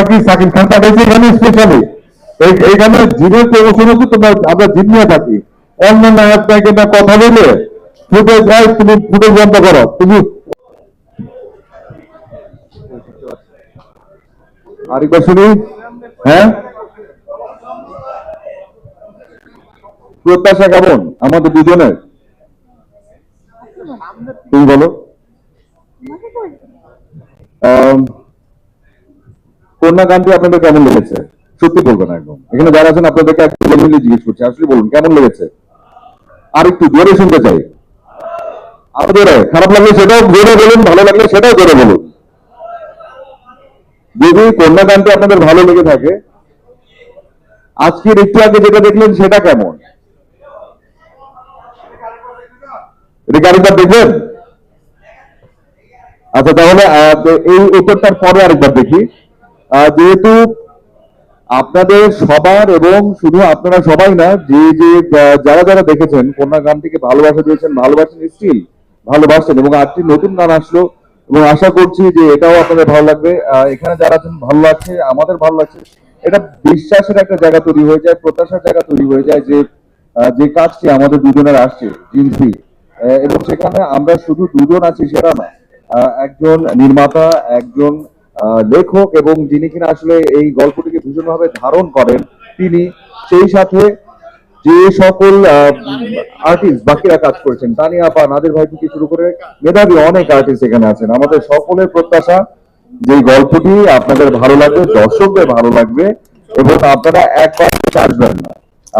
কি সাকিব খান পাঠাইছে এখানে স্পেশালি? এইখানে জিনের প্রমোশন হচ্ছে, তোমরা আমরা জিন নিয়ে থাকি, অন্য নায়ক নায়িকা না কথা বলে ফুটেজ হয়, তুমি ফুটেজ বন্ধ করো। তুমি আরেকবার শুনি। হ্যাঁ, প্রত্যাশা কেমন আমাদের দুজনের? তুমি বলো। কন্যা গানটি আপনাদের কেমন লেগেছে? সত্যি বলবেন একদম, এখানে যারা আছেন আপনাদেরকে একদম জিজ্ঞেস করছি, আসলে বলুন কেমন লেগেছে। আর একটু জোরে শুনতে চাই। আরো জোরে। খারাপ লাগলে সেটাও জোরে বলুন, ভালো লাগলে সেটাও জোরে বলুন। যদি কন্যা গানটি আপনাদের ভালো লেগে থাকে, আজকের একটু আগে যেটা দেখলেন সেটা কেমন? এটা আরেকবার দেখবেন? আচ্ছা, তাহলে এই উত্তরটার পরে আরেকবার দেখি। যেহেতু আপনাদের সবার, এবং শুধু আপনারা সবাই না, যে যে যারা যারা দেখেছেন কন্যা গানটিকে ভালোবাসা দিয়েছেন, ভালোবাসেন, স্টিল ভালোবাসেন, এবং আরেকটি নতুন গান আসলো, এবং আশা করছি যে এটাও আপনাদের ভালো লাগবে। এখানে যারা আছেন ভালো লাগছে, আমাদের ভালো লাগছে। এটা বিশ্বাসের একটা জায়গা তৈরি হয়ে যায়, প্রত্যাশার জায়গা তৈরি হয়ে যায় যে যে কাজটি আমাদের দুজনের আসছে জিনসি, এবং সেখানে আমরা শুধু দুজন আছি সেটা না, একজন নির্মাতা, একজন লেখক, এবং যিনি কিনা আসলে এই গল্পটিকে ভীষণভাবে ধারণ করেন তিনি, সেই সাথে যে সকল আর্টিস্ট বাকিরা কাজ করেছেন, তানিয়া আপা, নাদির ভাই থেকে শুরু করে মেধাবী অনেক আর্টিস্ট এখানে আছেন। আমাদের সকলের প্রত্যাশা যে গল্পটি আপনাদের ভালো লাগবে, দর্শকদের ভালো লাগবে, এবং আপনারা একবার আসবেন না,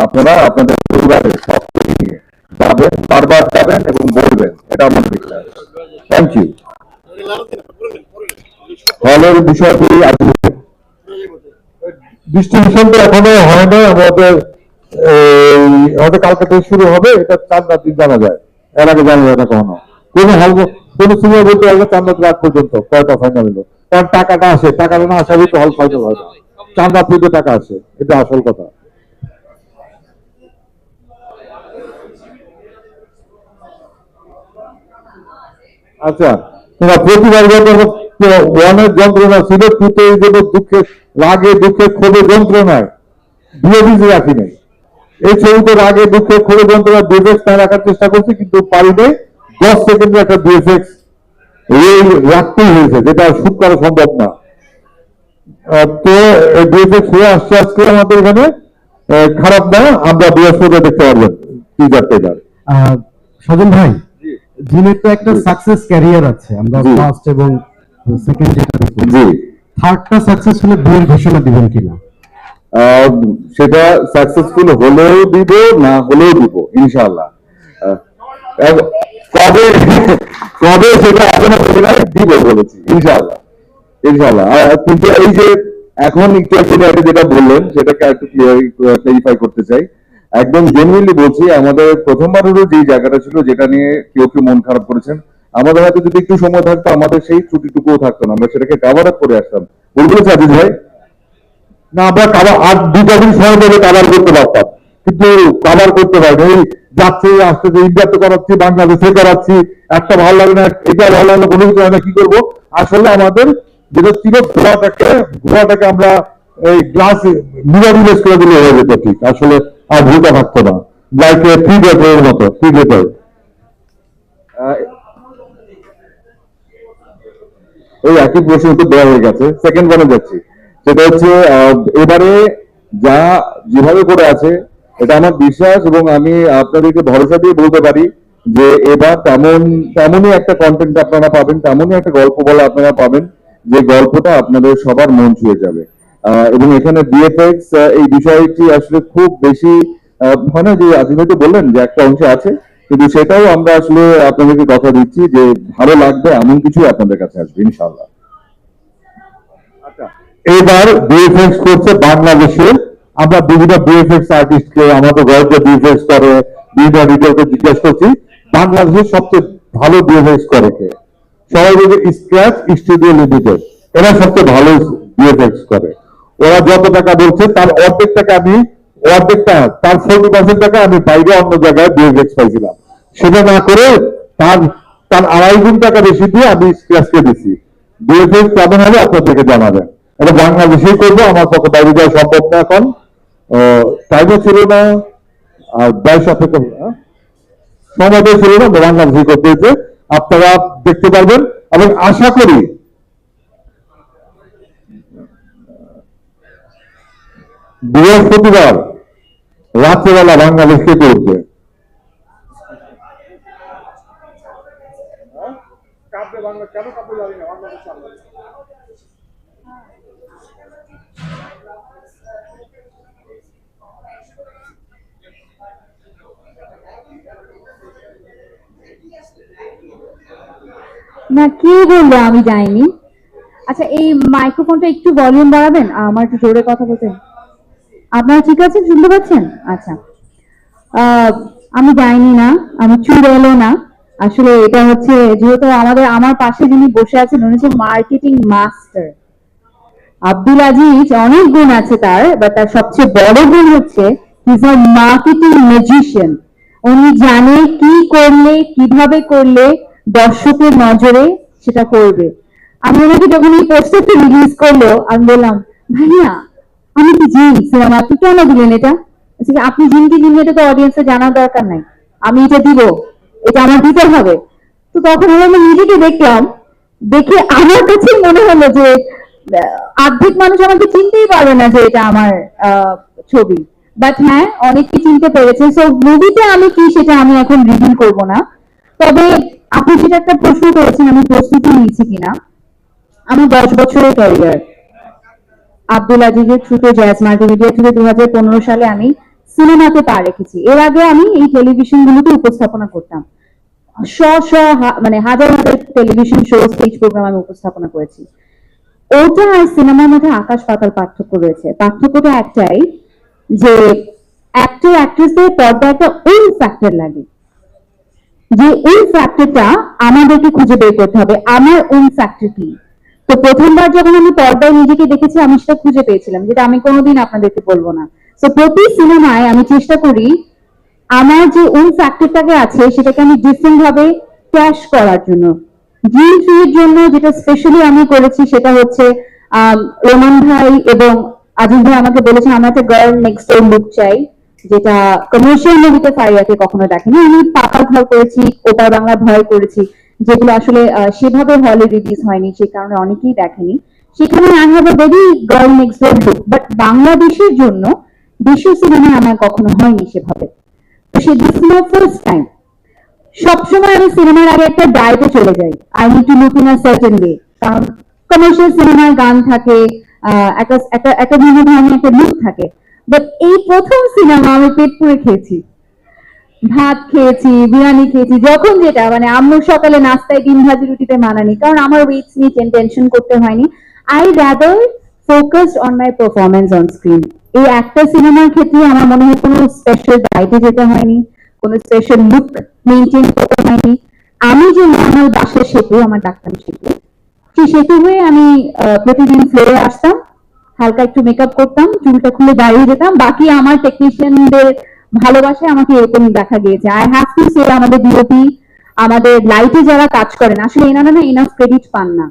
আপনারা আপনাদের পরিবারের সবকিছু নিয়ে যাবেন, বারবার যাবেন এবং বলবেন, এটা আমার বিশ্বাস। Thank you. হলের বিষয়টি ডিস্ট্রিবিউশন তো এখনো হয় না, আমাদের হয়তো কালকে থেকে শুরু হবে, এটা 4 রাত দিন জানা যায়, এর আগে জানা যায় না কখনো। কোনো হল, কোনো সিনেমা বলতে পারবে 4 রাত পর্যন্ত কয়টা ফাইনাল হলো, কারণ টাকাটা আসে, টাকাটা না আসারই তো হল ফাইনাল হয় না। 4 রাত পর্যন্ত টাকা আসে, এটা আসল কথা। আচ্ছা, তোমার প্রতিবার ওয়ানের যন্ত্রণা ছিল, টুতে দুঃখের রাগে, দুঃখের ক্ষোভে যন্ত্রণায় বিয়ে রাখি নাই। এই ছবিতে রাগে, দুঃখে, ক্ষোভে, যন্ত্রণা বিএফএক্স না রাখার চেষ্টা করছি, কিন্তু পারিনি। 10 সেকেন্ডের একটা বিএফএক্স রাখতেই হয়েছে, যেটা শুট করা সম্ভব না। তো বিএফএক্স হয়ে আসছে আজকে আমাদের এখানে, খারাপ না, আমরা বৃহস্পতি দেখতে পারবেন টিজার টেজার। সজল ভাই, জিনের তো একটা সাকসেস ক্যারিয়ার আছে, আমরা ফার্স্ট এবং সেকেন্ড যেটা দেখি, জি, থার্ডটা সাকসেস হলে বিয়ের ঘোষণা দিবেন কিনা? সেটা সাকসেসফুল হলেও দিব, না হলেও দিব ইনশাআল্লাহ। কবে কবে সেটা এখনো দিব বলেছি, ইনশাআল্লাহ ইনশাআল্লাহ। কিন্তু এই যে এখন একটু যেটা বললেন সেটাকে একটু ক্লিয়ারিফাই করতে চাই। একদম জেনুইনলি বলছি, আমাদের প্রথমবারেরও যে জায়গাটা ছিল, যেটা নিয়ে কেউ কেউ মন খারাপ করেছেন, আমাদের হাতে যদি একটু সময় থাকতো, আমাদের সেই ছুটিটুকুও থাকতো না, আমরা সেটাকে কাভার আপ করে আসতাম। বলতে আজিজ ভাই, না আমরা আর 2টা দিন সময় ধরে কাভার করতে পারতাম, কিন্তু কাভার করতে পারি এই যাচ্ছে আসতে, ইন্ডিয়াতে করাচ্ছি, বাংলাদেশে করাচ্ছি, একটা ভালো লাগে না, এটা ভালো লাগে না, কোনো কিছু হয় না, কি করবো? আসলে আমাদের যেটা ছিল ঘোড়াটাকে আমরা এই গ্লাস মিরারিলেস করে দিলে হয়ে যেত, ঠিক আসলে আর ভুলটা থাকতো না, লাইক প্রিডেটরের মতো। প্রিডেটর ওই একই প্রশ্ন উত্তর দেওয়া হয়ে গেছে, সেকেন্ড ওয়ানে যাচ্ছি। সেটা হচ্ছে এবারে যা যেভাবে করে আছে, এটা আমার বিশ্বাস, এবং আমি আপনাদেরকে ভরসা দিয়ে বলতে পারি যে এবার তেমনই একটা কন্টেন্ট আপনারা পাবেন, তেমনই একটা গল্প বলা আপনারা পাবেন, যে গল্পটা আপনাদের সবার মন ছুঁয়ে যাবে। এবং এখানে বিএফএক্স এই বিষয়টি আসলে খুব বেশি হয় না, যে আপনি হয়তো বললেন যে একটা অংশে আছে, কিন্তু সেটাও আমরা আসলে আপনাদেরকে কথা দিচ্ছি যে ভালো লাগবে, এমন কিছু আপনাদের কাছে আসবে ইনশাআল্লাহ। এবার বিএফএক্স করছে বাংলাদেশে, আমরা বিভিন্ন বিএফএক্স আর্টিস্টকে, আমাদের গল্পে বিএফএক্স করে বিভিন্ন এডিটরকে জিজ্ঞেস করছি, বাংলাদেশের সবচেয়ে ভালো বিএফএক্স করে কে? সবাই বলছে স্ক্র্যাচ স্টুডিও লিমিটেড, এরা সবচেয়ে ভালো বিএফএক্স করে। ওরা যত টাকা বলছে তার অর্ধেক টাকা তার 40% টাকা আমি বাইরে অন্য জায়গায় বিএফএক্স পাইছিলাম, সেটা না করে তার তার 2.5 গুণ টাকা বেশি দিয়ে আমি স্ক্র্যাচকে দিচ্ছি। বিএফএক্স কেমন হবে আপনাদেরকে জানাবেন। এটা বাংলাদেশেই করবো, আমার পক্ষে বাইরে যাওয়া সম্ভব না এখন, টাইমও ছিল না আর ব্যয় সাপেক্ষ সময়টাই ছিল না, বাংলাদেশেই করতে হয়েছে। আপনারা দেখতে পারবেন এবং আশা করি বৃহস্পতিবার রাত্রেবেলা বাংলাদেশ কেটে উঠবে। না, কে বললো আমি যাইনি? আচ্ছা, এই মাইক্রোফোনটা একটু ভলিউম বাড়াবেন, আমার একটু জোরে কথা বলতেন। আপনারা ঠিক আছেন, শুনতে পাচ্ছেন? আচ্ছা, আমি যাইনি না, আমি চুড়েলো না। আসলে এটা হচ্ছে, যেহেতু আমার পাশে যিনি বসে আছেন উনি হচ্ছে মার্কেটিং মাস্টার আব্দুল আজিজ। অনেক গুণ আছে তার, বা তার সবচেয়ে বড় গুণ হচ্ছে ইজ আ মার্কেটিং ম্যাজিশিয়ান। উনি জানে কি করলে, কিভাবে করলে দর্শকের নজরে সেটা করবে। আমি ওনাকে যখন এই পোস্টারটা রিলিজ করলো, আমি বললাম, ভাইয়া আমি কি জিন সিনেমা, আপনি কেন দিলেন এটা? আপনি জিন কি জিন, এটা তো অডিয়েন্সের জানার দরকার নাই, আমি এটা দিব, এটা আমার দিতে হবে। তো তখন আমি নিজেকে দেখলাম, দেখে আমার কাছে মনে হলো যে অর্ধেক মানুষ আমাকে চিনতেই পারবে না যে এটা আমার ছবি, বাট হ্যাঁ অনেকে চিনতে পেরেছে। সো মুভিতে আমি কি সেটা আমি এখন রিভিল করব না, তবে আপনি যেটা একটা প্রশ্ন করেছেন আমি প্রস্তুতি নিয়েছি কিনা। আমার 10 বছরের ক্যারিয়ার আব্দুল আজিজের থ্রুতে, জ্যাজ মাল্টিমিডিয়া থ্রুতে 2015 সালে আমি সিনেমাতে পা রেখেছি। এর আগে আমি এই টেলিভিশন গুলোতে উপস্থাপনা করতাম, মানে হাজার হাজার টেলিভিশন শো, স্টেজ প্রোগ্রাম আমি উপস্থাপনা করেছি। ওটা আর সিনেমার মধ্যে আকাশ পাতাল পার্থক্য রয়েছে। পার্থক্যটা একটাই, যে অ্যাক্টর অ্যাক্ট্রেসদের পর্দায় একটা উইল ফ্যাক্টর লাগে, যে উইল ফ্যাক্টরটা আমাদেরকে খুঁজে বের করতে হবে। আমার উইল ফ্যাক্টর কি? তো প্রথমবার যখন আমি পর্দায় নিজেকে দেখেছি, আমি সেটা খুঁজে পেয়েছিলাম, যেটা আমি কোনোদিন আপনাদেরকে বলবো না। তো প্রতি সিনেমায় আমি চেষ্টা করি আমার যে উইল ফ্যাক্টরটাকে আছে সেটাকে আমি ডিফারেন্ট ভাবে ক্যাশ করার জন্য। গ্রিন থ্রির জন্য যেটা স্পেশালি আমি করেছি সেটা হচ্ছে রোমান ভাই এবং আজিজ ভাই আমাকে বলেছেন আমরা একটা গার্ল নেক্সট ডোর লুক চাই, যেটা কমার্শিয়াল মুভিতে ফারিয়াকে কখনো দেখেনি। আমি পাকা ঘর করেছি, ওপার বাংলা ভয় করেছি, যেগুলো আসলে সেভাবে হলে রিলিজ হয়নি, সেই কারণে অনেকেই দেখেনি। সেখানে I have a very girl next door look, but বাংলাদেশের জন্য দেশীয় সিনেমায় আমার কখনো হয়নি সেভাবে। তো say this my first time. সবসময় আমি সিনেমার আগে একটা ডায়েটে চলে যাই, I need to look in a certain way, কারণ কমার্শিয়াল সিনেমার গান থাকে, একটা বিভিন্ন ধরনের একটা লুক থাকে। বাট এই প্রথম সিনেমা আমি পেট পুরে খেয়েছি, ভাত খেয়েছি, বিরিয়ানি খেয়েছি, যখন যেটা, মানে আম্মুর সকালে নাস্তায় ডিম ভাজি রুটিতে মানানি, কারণ আমার ওয়েটস নিয়ে টেনশন করতে হয়নি। I rather focused on my performance on screen. এই একটা সিনেমার ক্ষেত্রে আমার মনে হয় কোনো স্পেশাল ডায়েটে যেতে হয়নি, কোনো স্পেশাল লুক মেনটেন করতে হয়নি। আমি যে নর্মাল বাসের সেতু, আমার ডাক্তার সেতু, সেই সেতু হয়ে আমি প্রতিদিন ফ্লোরে আসতাম, হালকা একটু মেকআপ করতাম, চুলটা খুলে দাঁড়িয়ে যেতাম। বাকি আমার টেকনিশিয়ানদের ভালোবাসায় আমাকে এরকম দেখা গিয়েছে। আই হ্যাভ টু সে, আমাদের ডিওপি, আমাদের লাইটে যারা কাজ করেন, আসলে এনারা না এনাফ ক্রেডিট পান না।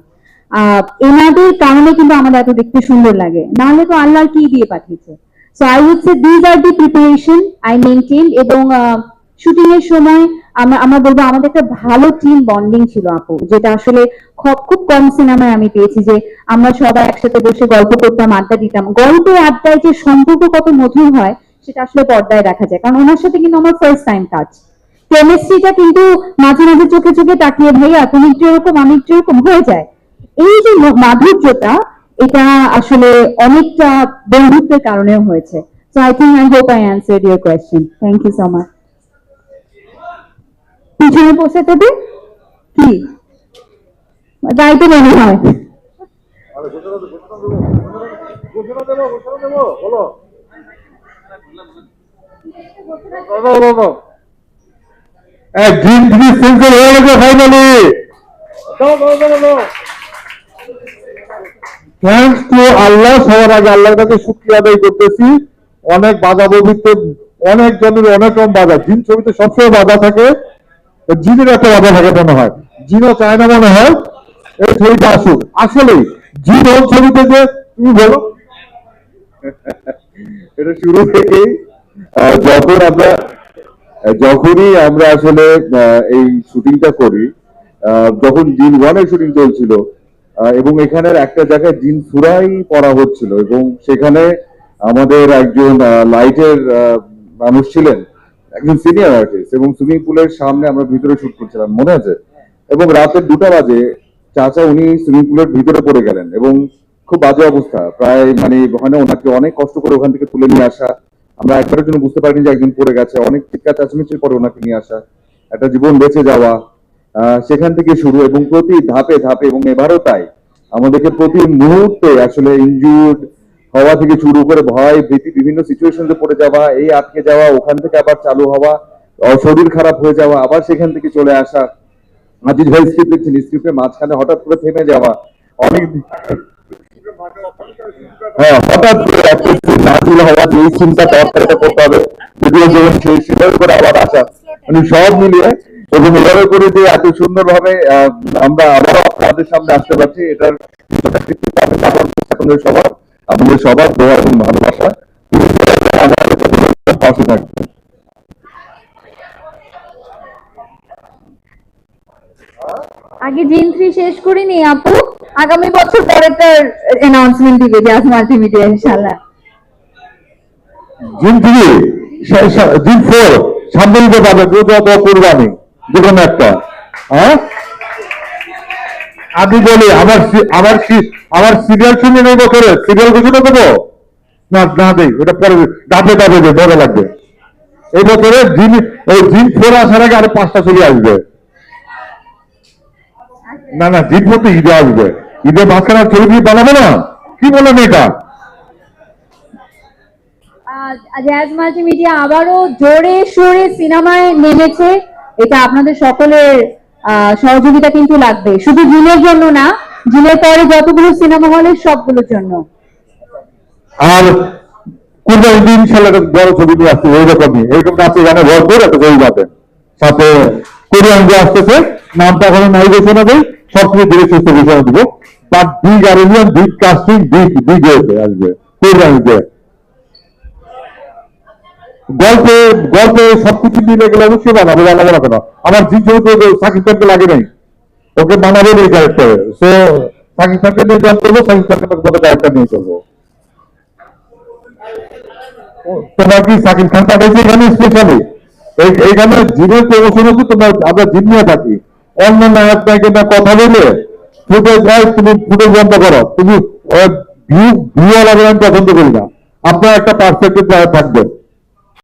এনাদের কারণে কিন্তু আমাদের এত দেখতে সুন্দর লাগে, নাহলে তো আল্লাহ কি দিয়ে পাঠিয়েছে। So I would say this are the preparation I maintain. এবং শুটিং এর সময় আমরা বলবো আমাদের একটা ভালো টিম বন্ডিং ছিল আপু, যেটা আসলে খুব কম সিনেমায় আমি পেয়েছি, যে আমরা সবাই একসাথে বসে গল্প করতাম, আড্ডা দিতাম। গল্পে আড্ডায় যে সম্পর্ক কত মধুর হয় সেটা আসলে পর্দায় দেখা যায়, কারণ ওনার সাথে কিন্তু আমার ফার্স্ট টাইম কাজ। কেমিস্ট্রিটা কিন্তু মাঝে মাঝে চোখে চোখে তাকিয়ে, ভাইয়া তুমি একটু এরকম আমি একটু এরকম হয়ে যায়। এই যে মাধুর্যটা, এটা আসলে অনেকটা বন্ধুত্বের কারণেও হয়েছে। So I think, I hope I answered your question. Thank you so much. পিছনে বসে দেবে কি যাইতে মনে হয়। গ্রিন থ্রি সেন্সর হয়ে গেছে ফাইনালি। থ্যাংকস টু আল্লাহ। সবার আগে আল্লাহর কাছে শুকরিয়া আদায় করতেছি। অনেক বাধা ববিতে, অনেক জনের অনেক রকম বাধা, জিন ছবিতে সবসময় বাধা থাকে, জিনের একটা বাধা থাকে মনে হয়, জিনও চায় না মনে হয় এই ছবিটা আসুক। আসলে জিন ছবিতে যে তুমি বলো। এটা শুরু থেকেই যখনই আমরা আসলে এই শুটিংটা করি, যখন জিন 1 এর শুটিং চলছিল, এবং এখানের একটা জায়গায় জিন সুরাই পড়া হচ্ছিল, এবং সেখানে আমাদের একজন লাইটের মানুষ ছিলেন, একজন সিনিয়র আর্টিস্ট, এবং সুইমিং পুলের সামনে আমরা ভিতরে শুট করছিলাম, মনে আছে? এবং রাতের 2টা বাজে চাচা উনি সুইমিং পুলের ভিতরে পড়ে গেলেন, এবং খুব বাজে অবস্থা, প্রায় মানে ওখানে ওনাকে অনেক কষ্ট করে ওখান থেকে তুলে নিয়ে আসা, আমরা একবারের জন্য বুঝতে পারিনি যে একজন পড়ে গেছে, অনেক চিৎকার চেঁচামেচির পরে ওনাকে নিয়ে আসা, একটা জীবন বেঁচে যাওয়া, সেখান থেকে শুরু, এবং প্রতি ধাপে ধাপে, এবং এবারও তাই, আমাদেরকে প্রতি মুহূর্তে আসলে ইনজুর্ড হওয়া থেকে শুরু করে ভয় ভীতি, বিভিন্ন সিচুয়েশনে পড়ে যাওয়া, এই আটকে যাওয়া, ওখান থেকে আবার চালু হওয়া, শরীর খারাপ হয়ে যাওয়া, আবার সেখান থেকে চলে আসা, আজিজ ভাই স্ক্রিপ্ট লিখছেন, স্ক্রিপ্টের মাঝখানে হঠাৎ করে থেমে যাওয়া, অনেক হ্যাঁ হঠাৎ করে একটা scene নাজিল হওয়া, যে এই সিনটা তরকারিটা করতে হবে, যদিও যখন সেই সেটার করে আবার আসা, মানে সব মিলিয়ে, এবং এভাবে করে যে এত সুন্দরভাবে আমরা আবারও আপনাদের সামনে আসতে পারছি, এটার আমাদের সবার দোয়া এবং ভালোবাসা আমাদের পাশে থাকবে। আগে জিন 3 শেষ করিনি আপু, আগামী বছর পরেরটার অ্যানাউন্সমেন্ট দিবে জাজ মাল্টিমিডিয়া ইনশাআল্লাহ। জিন 3, জিন 4 সামনে নিতে পারবে, কোরবানি যে কোনো একটা। হ্যাঁ, আমি বলি আমার সিরিয়াল শুনে নেই বছরে সিরিয়াল ঘোষণা দেবো না, না দেই, ওটা পরে ডাবে ডাবে মজা লাগবে। এই বছরে জিন 4 আসার আগে আরো 5টা চলে আসবে। না না, জিন 4 তো ঈদে আসবে, ঈদের মাঝখানে ছবি দিয়ে বানাবো না, কি বলেন এটা? জাজ মাল্টিমিডিয়া আবারও জোরে সোরে সিনেমায় নেমেছে, এটা আপনাদের সকলের সহযোগিতা কিন্তু লাগবে, শুধু জিনের জন্য না, জিনের পরে যতগুলো সিনেমা হলে সবগুলোর জন্য। আর কুরবানি দিন ইনশাআল্লাহ বড় ছবি নিয়ে আসছে, এইরকম নাচে গানে ভরপুর একটা ছবি পাবেন, সাথে কোরিয়ান যে আসতেছে, নামটা এখনো নাই ঘোষণা দেয়, সবকিছু ধীরে সুস্থ ঘোষণা দিব, but big Arabian, big casting, big হয়েছে আসবে কোরবানিতে। গল্পে সবকিছু মিলে গেলে অবশ্যই বানাবো না কেন? আমার জিন ছবি তো সাকিব খানকে লাগে নাই, ওকে বানাবো এই ক্যারেক্টারে, সো সাকিব খানকে নিয়ে জয়েন করবো, সাকিব খানকে মতো ক্যারেক্টার নিয়ে করবো। তোমার কি সাকিব খান পাঠাইছে এখানে স্পেশালি? এইখানে জিনের প্রমোশন হচ্ছে, তোমার আমরা জিন নিয়ে থাকি, অন্য নায়ক নায়িকা কথা বলে ফুটে যায়, তুমি ফুটে বন্ধ করো, তুমি ভিউ আমি পছন্দ করি না, আপনার একটা পার্সপেক্টিভ থাকবে।